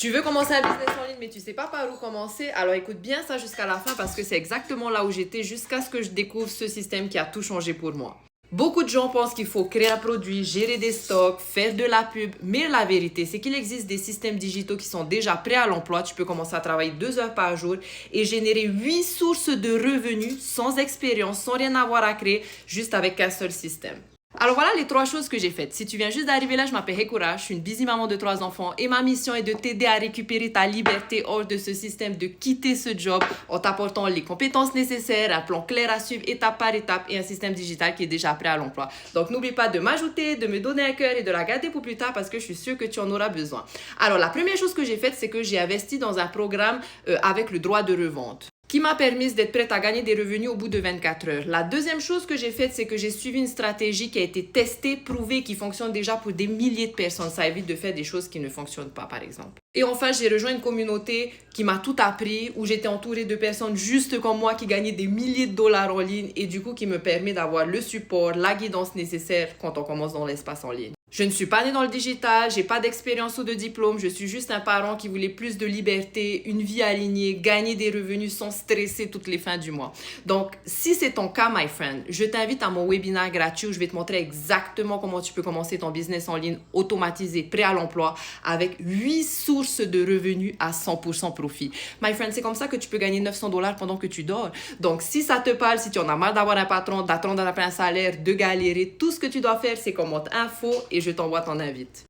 Tu veux commencer un business en ligne, mais tu sais pas par où commencer? Alors écoute bien ça jusqu'à la fin parce que c'est exactement là où j'étais jusqu'à ce que je découvre ce système qui a tout changé pour moi. Beaucoup de gens pensent qu'il faut créer un produit, gérer des stocks, faire de la pub, mais la vérité, c'est qu'il existe des systèmes digitaux qui sont déjà prêts à l'emploi. Tu peux commencer à travailler 2 heures par jour et générer 8 sources de revenus sans expérience, sans rien avoir à créer, juste avec un seul système. Alors voilà les 3 choses que j'ai faites. Si tu viens juste d'arriver là, je m'appelle Hekura, je suis une busy maman de 3 enfants et ma mission est de t'aider à récupérer ta liberté hors de ce système, de quitter ce job en t'apportant les compétences nécessaires, un plan clair à suivre étape par étape et un système digital qui est déjà prêt à l'emploi. Donc n'oublie pas de m'ajouter, de me donner un cœur et de la garder pour plus tard parce que je suis sûre que tu en auras besoin. Alors la première chose que j'ai faite, c'est que j'ai investi dans un programme avec le droit de revente qui m'a permis d'être prête à gagner des revenus au bout de 24 heures. La deuxième chose que j'ai faite, c'est que j'ai suivi une stratégie qui a été testée, prouvée, qui fonctionne déjà pour des milliers de personnes. Ça évite de faire des choses qui ne fonctionnent pas, par exemple. Et enfin, j'ai rejoint une communauté qui m'a tout appris, où j'étais entourée de personnes juste comme moi qui gagnaient des milliers de dollars en ligne et du coup qui me permet d'avoir le support, la guidance nécessaire quand on commence dans l'espace en ligne. Je ne suis pas née dans le digital, j'ai pas d'expérience ou de diplôme, je suis juste un parent qui voulait plus de liberté, une vie alignée, gagner des revenus sans stresser toutes les fins du mois. Donc, si c'est ton cas, my friend, je t'invite à mon webinaire gratuit où je vais te montrer exactement comment tu peux commencer ton business en ligne automatisé, prêt à l'emploi, avec 8 sources de revenus à 100% profit. My friend, c'est comme ça que tu peux gagner 900 dollars pendant que tu dors. Donc, si ça te parle, si tu en as marre d'avoir un patron, d'attendre après un salaire, de galérer, tout ce que tu dois faire, c'est qu'on monte info et je t'envoie ton invite.